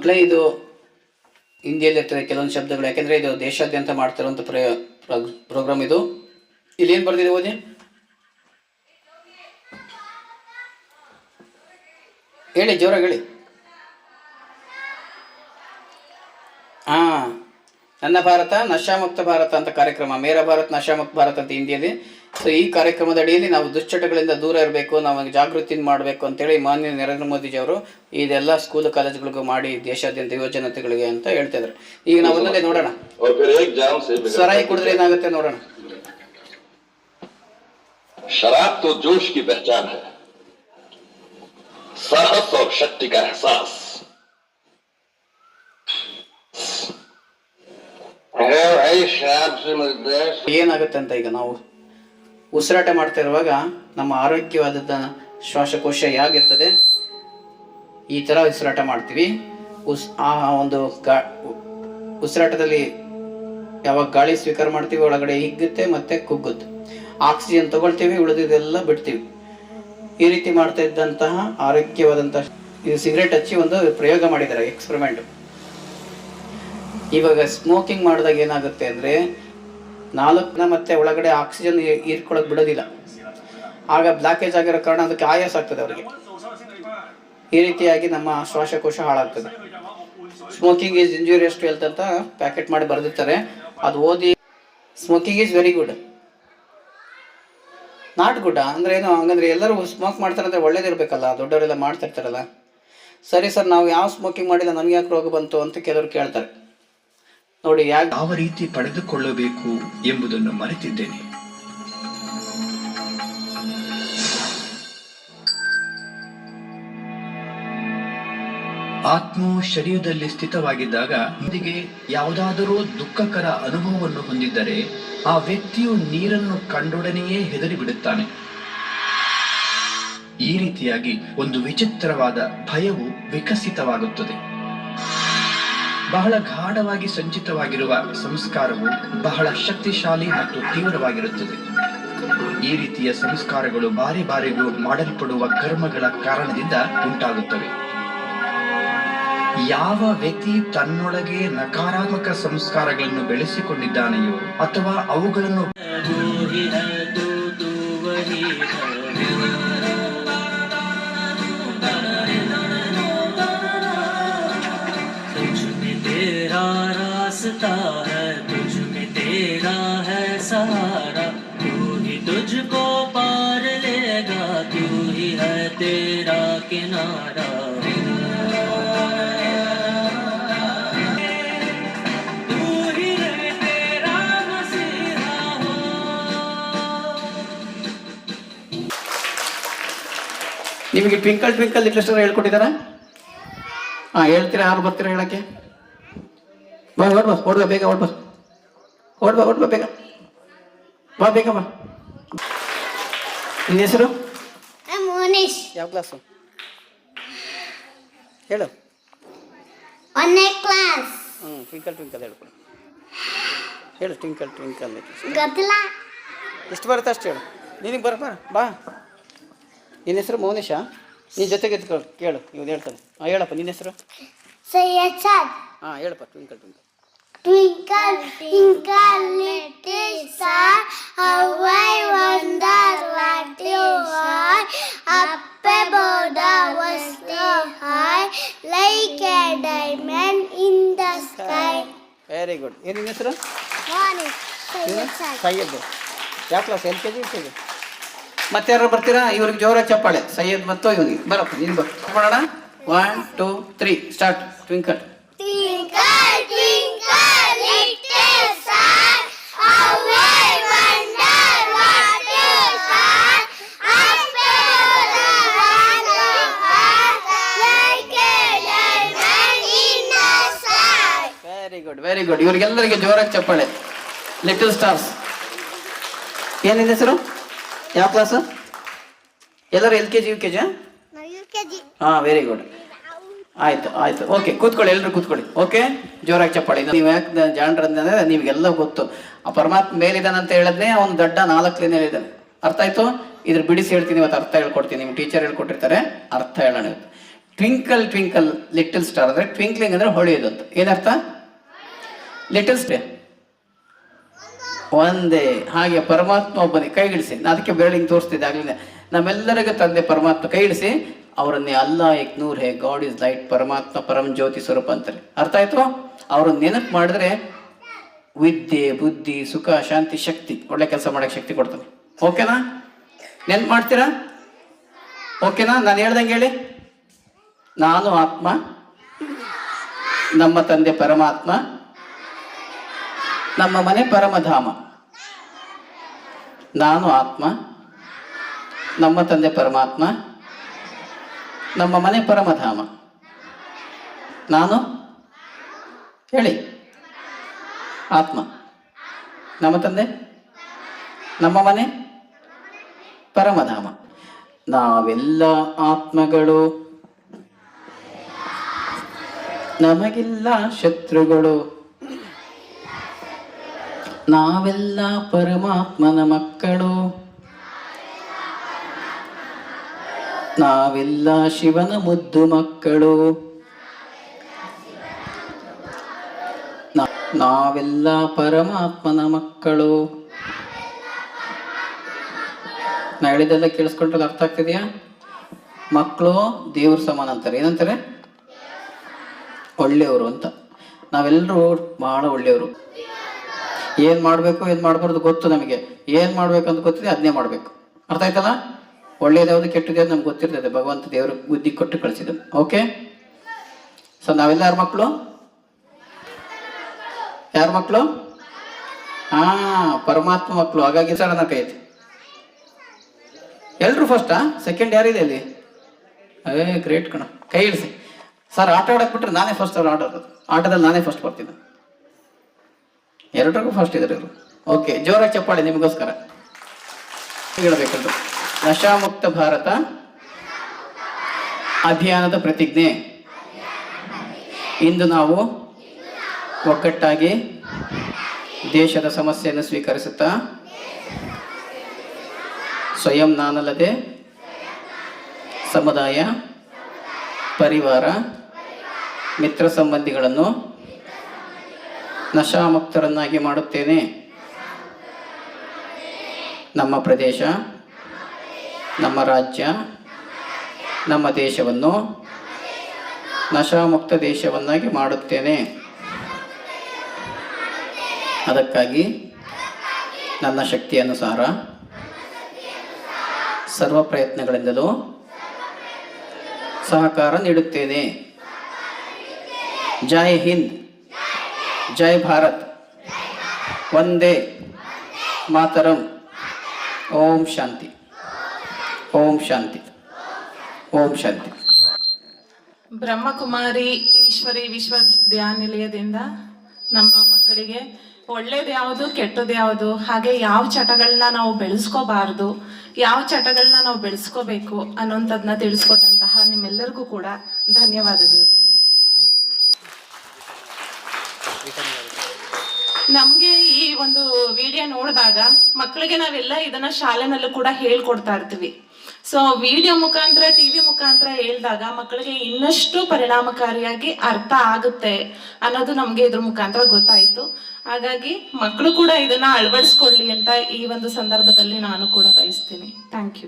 ಮಕ್ಕಳೇ, ಇದು ಹಿಂದಿಯಲ್ಲಿ ಇರ್ತದೆ ಕೆಲವೊಂದು ಶಬ್ದಗಳು, ಯಾಕೆಂದರೆ ಇದು ದೇಶಾದ್ಯಂತ ಮಾಡ್ತಿರೋಂಥ ಪ್ರೋಗ್ರಾಮ್ ಇದು. ಇಲ್ಲೇನು ಬರ್ದಿದೆ ಓದಿ. ಹೇಳಿ, ಜೋರಾಗಿ ಹೇಳಿ. ನನ್ನ ಭಾರತ ನಶಾಮುಕ್ತ ಭಾರತ ಅಂತ ಕಾರ್ಯಕ್ರಮ, ಮೇರಾ ಭಾರತ್ ನಶಾಮುಕ್ತ ಭಾರತ್ ಅಂತ ಹಿಂದಿಯಲ್ಲಿ. ಸೊ ಈ ಕಾರ್ಯಕ್ರಮದ ಅಡಿಯಲ್ಲಿ ನಾವು ದುಶ್ಚಟಗಳಿಂದ ದೂರ ಇರಬೇಕು, ನಾವು ಜಾಗೃತಿ ಮಾಡಬೇಕು ಅಂತೇಳಿ ಮಾನ್ಯ ನರೇಂದ್ರ ಮೋದಿಜಿಯವರು ಇದೆಲ್ಲ ಸ್ಕೂಲ್ ಕಾಲೇಜ್ಗಳಿಗೂ ಮಾಡಿ ದೇಶಾದ್ಯಂತ ಯುವಜನತೆಗಳಿಗೆ ಅಂತ ಹೇಳ್ತಿದ್ರು. ಈಗ ನಾವು ಒಂದಲ್ಲೇ ನೋಡೋಣ, ಸರಾಯಿ ಕುಡಿದ್ರೆ ಏನಾಗುತ್ತೆ ನೋಡೋಣ. शराब तो जोश की पहचान है, साहस और शक्ति का एहसास। ಏನಾಗುತ್ತೆ ಅಂತ, ಈಗ ನಾವು ಉಸಿರಾಟ ಮಾಡ್ತಾ ಇರುವಾಗ ನಮ್ಮ ಆರೋಗ್ಯವಾದ ಶ್ವಾಸಕೋಶ ಹೇಗಿರ್ತದೆ, ಈ ಥರ ಉಸಿರಾಟ ಮಾಡ್ತೀವಿ. ಆ ಒಂದು ಉಸಿರಾಟದಲ್ಲಿ ಯಾವಾಗ ಗಾಳಿ ಸ್ವೀಕಾರ ಮಾಡ್ತೀವಿ ಒಳಗಡೆ ಹಿಗ್ಗುತ್ತೆ ಮತ್ತು ಕುಗ್ಗುತ್ತೆ. ಆಕ್ಸಿಜನ್ ತಗೊಳ್ತೀವಿ, ಉಳಿದಿದ್ದೆಲ್ಲ ಬಿಡ್ತೀವಿ. ಈ ರೀತಿ ಮಾಡ್ತಾ ಇದ್ದಂತಹ ಆರೋಗ್ಯವಾದಂತಹ ಇದು ಸಿಗರೇಟ್ ಹಚ್ಚಿ ಒಂದು ಪ್ರಯೋಗ ಮಾಡಿದ್ದಾರೆ, ಎಕ್ಸ್ಪೆರಿಮೆಂಟ್. ಇವಾಗ ಸ್ಮೋಕಿಂಗ್ ಮಾಡಿದಾಗ ಏನಾಗುತ್ತೆ ಅಂದರೆ 4 ಮತ್ತೆ ಒಳಗಡೆ ಆಕ್ಸಿಜನ್ ಹೀರ್ಕೊಳ್ಳೋಕೆ ಬಿಡೋದಿಲ್ಲ. ಆಗ ಬ್ಲಾಕೇಜ್ ಆಗಿರೋ ಕಾರಣ ಅದಕ್ಕೆ ಆಯಾಸ ಆಗ್ತದೆ ಅವರಿಗೆ. ಈ ರೀತಿಯಾಗಿ ನಮ್ಮ ಶ್ವಾಸಕೋಶ ಹಾಳಾಗ್ತದೆ. Smoking is injurious to health ಅಂತ ಪ್ಯಾಕೆಟ್ ಮಾಡಿ ಬರೆದಿರ್ತಾರೆ, ಅದು ಓದಿ. Smoking is very good, not good ಅಂದರೆ ಏನು? ಹಂಗಂದ್ರೆ ಎಲ್ಲರೂ ಸ್ಮೋಕ್ ಮಾಡ್ತಾರೆ ಅಂದರೆ ಒಳ್ಳೇದಿರಬೇಕಲ್ಲ, ದೊಡ್ಡವರೆಲ್ಲ ಮಾಡ್ತಾ ಇರ್ತಾರಲ್ಲ. ಸರಿ ಸರ್, ನಾವು ಯಾವ ಸ್ಮೋಕಿಂಗ್ ಮಾಡಿಲ್ಲ, ನನಗೆ ಯಾಕೆ ರೋಗ ಬಂತು ಅಂತ ಕೆಲವರು ಕೇಳ್ತಾರೆ. ನೋಡಿ, ಯಾವ ರೀತಿ ಪಡೆದುಕೊಳ್ಳಬೇಕು ಎಂಬುದನ್ನು ಮರೆತಿದ್ದೇನೆ. ಆತ್ಮವು ಶರೀರದಲ್ಲಿ ಸ್ಥಿತವಾಗಿದ್ದಾಗ ಮುಂದಿಗೆ ಯಾವುದಾದರೂ ದುಃಖಕರ ಅನುಭವವನ್ನು ಹೊಂದಿದ್ದರೆ ಆ ವ್ಯಕ್ತಿಯು ನೀರನ್ನು ಕಂಡೊಡನೆಯೇ ಹೆದರಿ ಬಿಡುತ್ತಾನೆ. ಈ ರೀತಿಯಾಗಿ ಒಂದು ವಿಚಿತ್ರವಾದ ಭಯವು ವಿಕಸಿತವಾಗುತ್ತದೆ. ಬಹಳ ಗಾಢವಾಗಿ ಸಂಚಿತವಾಗಿರುವ ಸಂಸ್ಕಾರವು ಬಹಳ ಶಕ್ತಿಶಾಲಿ ಮತ್ತು ತೀವ್ರವಾಗಿರುತ್ತದೆ. ಈ ರೀತಿಯ ಸಂಸ್ಕಾರಗಳು ಬಾರಿ ಬಾರಿಗೂ ಮಾಡಲ್ಪಡುವ ಕರ್ಮಗಳ ಕಾರಣದಿಂದ ಉಂಟಾಗುತ್ತವೆ. ಯಾವ ವ್ಯಕ್ತಿ ತನ್ನೊಳಗೆ ನಕಾರಾತ್ಮಕ ಸಂಸ್ಕಾರಗಳನ್ನು ಬೆಳೆಸಿಕೊಂಡಿದ್ದಾನೆಯೋ ಅಥವಾ ಅವುಗಳನ್ನು तुझको पार लेगा, तू ही है तेरा किनारा. ನಿಮಗೆ ಟ್ವಿಂಕಲ್ ಟ್ವಿಂಕಲ್ ಲಿಟಲ್ ಸ್ಟಾರ್ ಹೇಳ್ಕೊಟ್ಟಿದ್ದಾರಾ? ಹೇಳ್ತೀರಾ? ಯಾರು ಬರ್ತೀರಾ ಹೇಳಕ್ಕೆ? ಬಾ, ಓಡ್ಬಾ ಬೇಗ, ಓಡ್ಬಾ ಬೇಗ, ಬಾ ಬೇಗ ಬಾ. ನಿನ್ನ ಹೆಸರು? ಯಾವ ಕ್ಲಾಸು ಹೇಳು? 1ನೇ ಕ್ಲಾಸ್. ಟ್ವಿಂಕಲ್ ಟ್ವಿಂಕಲ್ ಹೇಳ್ಕೊಡು. ಹೇಳು ಟ್ವಿಂಕಲ್ ಟ್ವಿಂಕಲ್. ಗೊತ್ತಿಲ್ಲ. ಎಷ್ಟು ಬರುತ್ತೆ ಅಷ್ಟು ಹೇಳು. ನಿನಗೆ ಬಾ. ನಿನ್ನ ಹೆಸರು ಮೌನೇಶ? ನಿನ್ನ ಜೊತೆಗೆ ಕೇಳು, ಇವನು ಹೇಳ್ತಾನೆ. ಹೇಳಪ್ಪ, ನಿನ್ನ ಹೆಸರು? ಸೈಯದ್ ಸಾದ್. ಹೇಳಪ್ಪ twinkle twinkle. Twinkle, twinkle, little star, how I wonder what you are. Up above the vastly high, like a diamond in the sky. Very good. ಏನು ನಿನ್ನ ಹೆಸರು? ಸೈಯದ್. ಯಾವ ಕ್ಲಾಸ್? LKG UKG? ಮತ್ತೆ ಯಾರು ಬರ್ತೀರಾ? ಇವ್ರಿಗೆ ಜೋರಾಗಿ ಚಪ್ಪಾಳೆ. ಸೈಯದ್ ಮತ್ತು ಇವನಿಗೆ ಬರಪ್ಪ, ನೀನು ಮಾಡೋಣ. 1 2 3 start. Twinkle. Twinkle, twinkle, little star, how I wonder what you are. Up above the vastly high, like a diamond in the sky. Very good. ಇವ್ರಿಗೆಲ್ಲರಿಗೆ ಜೋರಾಗಿ ಚಪ್ಪಾಳೆ. Little stars. ಏನಿದೆ ಹೆಸರು? ಯಾವ ಕ್ಲಾಸು? ಎಲ್ಲರೂ LKG UKG? Very good. ಆಯ್ತು okay, ಕೂತ್ಕೊಳ್ಳಿ, ಎಲ್ಲರೂ ಕೂತ್ಕೊಳ್ಳಿ. ಓಕೆ, ಜೋರಾಗಿ ಚಪ್ಪಾಳಿ. ನೀವು ಯಾಕೆ ಜಾಣರಂದ್ರೆ ನಿಮಗೆಲ್ಲ ಗೊತ್ತು. ಆ ಪರಮಾತ್ಮ ಮೇಲಿದ್ದಾನಂತ ಹೇಳಿದ್ನೇ ಅವ್ನು ದಡ್ಡ 4 ಲೈನಲ್ಲಿ ಅರ್ಥ ಆಯ್ತು? ಇದ್ರ ಬಿಡಿಸಿ ಹೇಳ್ತೀನಿ, ಇವತ್ತು ಅರ್ಥ ಹೇಳ್ಕೊಡ್ತೀನಿ. ನಿಮ್ಮ ಟೀಚರ್ ಹೇಳ್ಕೊಟ್ಟಿರ್ತಾರೆ, ಅರ್ಥ ಹೇಳೋಣ. ಟ್ವಿಂಕಲ್ ಟ್ವಿಂಕಲ್ ಲಿಟಲ್ ಸ್ಟಾರ್ ಅಂದರೆ ಟ್ವಿಂಕ್ಲಿಂಗ್ ಅಂದರೆ ಹೊಳೆಯೋದು ಅಂತ. ಏನರ್ಥ? ಲಿಟಲ್ ಸ್ಟಾರ್ ಒಂದೇ. ಹಾಗೆ ಪರಮಾತ್ಮ ಒಬ್ಬನೇ. ಕೈಗಿಡಿಸಿ, ನಾನು ಅದಕ್ಕೆ ಬೆರಳಿಂಗ್ ತೋರಿಸ್ತಿದ್ದೆ ಆಗಲಿಲ್ಲ. ನಮ್ಮೆಲ್ಲರಿಗೂ ತಂದೆ ಪರಮಾತ್ಮ. ಕೈಗಿಡಿಸಿ ಅವರನ್ನೇ ಅಲ್ಲಾ ಏಕ್ ನೂರ್ ಹೇ, ಗಾಡ್ ಇಸ್ ಲೈಟ್, ಪರಮಾತ್ಮ ಪರಮ ಜ್ಯೋತಿ ಸ್ವರೂಪ ಅಂತಾರೆ. ಅರ್ಥ ಆಯ್ತು? ಅವ್ರನ್ನ ನೆನಪು ಮಾಡಿದ್ರೆ ವಿದ್ಯೆ, ಬುದ್ಧಿ, ಸುಖ, ಶಾಂತಿ, ಶಕ್ತಿ, ಒಳ್ಳೆ ಕೆಲಸ ಮಾಡೋಕ್ಕೆ ಶಕ್ತಿ ಕೊಡ್ತಾನೆ. ಓಕೆನಾ? ನೆನ್ಪು ಮಾಡ್ತೀರಾ? ಓಕೆನಾ? ನಾನು ಹೇಳ್ದಂಗೆ ಹೇಳಿ. ನಾನು ಆತ್ಮ, ನಮ್ಮ ತಂದೆ ಪರಮಾತ್ಮ, ನಮ್ಮ ಮನೆ ಪರಮಧಾಮ. ನಾನು ಆತ್ಮ, ನಮ್ಮ ತಂದೆ ಪರಮಾತ್ಮ, ನಮ್ಮ ಮನೆ ಪರಮಧಾಮ. ನಾನು ಹೇಳಿ. ಆತ್ಮ, ನಮ್ಮ ತಂದೆ, ನಮ್ಮ ಮನೆ ಪರಮಧಾಮ. ನಾವೆಲ್ಲ ಆತ್ಮಗಳು, ನಮಗಿಲ್ಲ ಶತ್ರುಗಳು, ನಾವೆಲ್ಲ ಪರಮಾತ್ಮನ ಮಕ್ಕಳು, ನಾವೆಲ್ಲ ಶಿವನ ಮುದ್ದು ಮಕ್ಕಳು, ನಾವೆಲ್ಲ ಪರಮಾತ್ಮನ ಮಕ್ಕಳು. ನಾ ಹೇಳಿದೆಲ್ಲ ಕೇಳಿಸ್ಕೊಂಡ್ರೆ ಅರ್ಥ ಆಗ್ತಿದೆಯಾ? ಮಕ್ಕಳು ದೇವ್ರ ಸಮಾನ ಅಂತಾರೆ. ಏನಂತಾರೆ? ಒಳ್ಳೆಯವರು ಅಂತ. ನಾವೆಲ್ಲರೂ ಬಹಳ ಒಳ್ಳೆಯವರು. ಏನು ಮಾಡಬೇಕು ಏನು ಮಾಡಬಾರ್ದು ಗೊತ್ತು ನಮಗೆ. ಏನು ಮಾಡ್ಬೇಕಂತ ಗೊತ್ತಿದೆ ಅದನ್ನೇ ಮಾಡಬೇಕು. ಅರ್ಥ ಆಯ್ತಲ್ಲ? ಒಳ್ಳೇದ್ಯಾವುದು ಕೆಟ್ಟದ್ದು ನಮ್ಗೆ ಗೊತ್ತಿರ್ತದೆ. ಭಗವಂತ ದೇವರು ಬುದ್ಧಿ ಕೊಟ್ಟು ಕಳಿಸಿದನು. ಓಕೆ. ಸೊ ನಾವೆಲ್ಲ ಯಾರ ಮಕ್ಕಳು? ಯಾರ ಮಕ್ಕಳು? ಪರಮಾತ್ಮ ಮಕ್ಕಳು. ಹಾಗಾಗಿ ಸರ್ ನನ್ನ ಕೈ ಐತಿ. ಎಲ್ರು ಫಸ್ಟಾ? ಸೆಕೆಂಡ್ ಯಾರಿದೆ ಅಲ್ಲಿ? ಗ್ರೇಟ್ ಕಣ. ಕೈ ಇಳಿಸಿ. ಸರ್ ಆಟ ಆಡಕ್ ಬಿಟ್ರೆ ನಾನೇ ಫಸ್ಟ್. ಅವ್ರು ಆಟದಲ್ಲಿ ನಾನೇ ಫಸ್ಟ್ ಬರ್ತೀನಿ. ಎರಡರಿಗೂ ಫಸ್ಟ್ ಇದ್ದಾರೆ ಇವರು. ಓಕೆ, ಜೋರಾಗಿ ಚಪ್ಪಾಳೆ ನಿಮಗೋಸ್ಕರ. ಹೇಳಬೇಕಂದ್ರೆ ನಶಾಮುಕ್ತ ಭಾರತ ಅಭಿಯಾನದ ಪ್ರತಿಜ್ಞೆ. ಇಂದು ನಾವು ಒಗ್ಗಟ್ಟಾಗಿ ದೇಶದ ಸಮಸ್ಯೆಯನ್ನು ಸ್ವೀಕರಿಸುತ್ತಾ ಸ್ವಯಂ ನಾನಲ್ಲದೆ ಸಮುದಾಯ, ಪರಿವಾರ, ಮಿತ್ರ ಸಂಬಂಧಿಗಳನ್ನು ನಶಾಮುಕ್ತರನ್ನಾಗಿ ಮಾಡುತ್ತೇನೆ. ನಮ್ಮ ಪ್ರದೇಶ, ನಮ್ಮ ರಾಜ್ಯ, ನಮ್ಮ ದೇಶವನ್ನು ನಶಾಮುಕ್ತ ದೇಶವನ್ನಾಗಿ ಮಾಡುತ್ತೇನೆ. ಅದಕ್ಕಾಗಿ ನನ್ನ ಶಕ್ತಿ ಅನುಸಾರ ಸರ್ವ ಪ್ರಯತ್ನಗಳಿಂದಲೂ ಸಹಕಾರ ನೀಡುತ್ತೇನೆ. ಜೈ ಹಿಂದ್, ಜೈ ಭಾರತ್, ವಂದೇ ಮಾತರಂ. ಓಂ ಶಾಂತಿ, ಓಂ ಶಾಂತಿ, ಓಂ ಶಾಂತಿ. ಬ್ರಹ್ಮಕುಮಾರಿ ಈಶ್ವರಿ ವಿಶ್ವವಿದ್ಯಾನಿಲಯದಿಂದ ನಮ್ಮ ಮಕ್ಕಳಿಗೆ ಒಳ್ಳೇದು ಯಾವುದು, ಕೆಟ್ಟದ್ದು ಯಾವುದು, ಹಾಗೆ ಯಾವ ಚಟಗಳನ್ನ ನಾವು ಬೆಳೆಸ್ಕೋಬಾರ್ದು, ಯಾವ ಚಟಗಳನ್ನ ನಾವು ಬೆಳೆಸ್ಕೋಬೇಕು ಅನ್ನೋಂಥದ್ದನ್ನ ತಿಳಿಸ್ಕೊಟ್ಟಂತಹ ನಿಮ್ಮೆಲ್ಲರಿಗೂ ಕೂಡ ಧನ್ಯವಾದಗಳು. ನಮ್ಗೆ ಈ ಒಂದು ವಿಡಿಯೋ ನೋಡಿದಾಗ ಮಕ್ಕಳಿಗೆ ನಾವೆಲ್ಲ ಇದನ್ನ ಶಾಲೆನಲ್ಲೂ ಕೂಡ ಹೇಳ್ಕೊಡ್ತಾ ಇರ್ತೀವಿ. ಸೊ ವಿಡಿಯೋ ಮುಖಾಂತರ, ಟಿವಿ ಮುಖಾಂತರ ಹೇಳಿದಾಗ ಮಕ್ಕಳಿಗೆ ಇನ್ನಷ್ಟು ಪರಿಣಾಮಕಾರಿಯಾಗಿ ಅರ್ಥ ಆಗುತ್ತೆ ಅನ್ನೋದು ನಮ್ಗೆ ಇದ್ರ ಮುಖಾಂತರ ಗೊತ್ತಾಯ್ತು. ಹಾಗಾಗಿ ಮಕ್ಕಳು ಕೂಡ ಇದನ್ನ ಅಳವಡಿಸ್ಕೊಳ್ಳಿ ಅಂತ ಈ ಒಂದು ಸಂದರ್ಭದಲ್ಲಿ ನಾನು ಕೂಡ ಬಯಸ್ತೀನಿ. Thank you.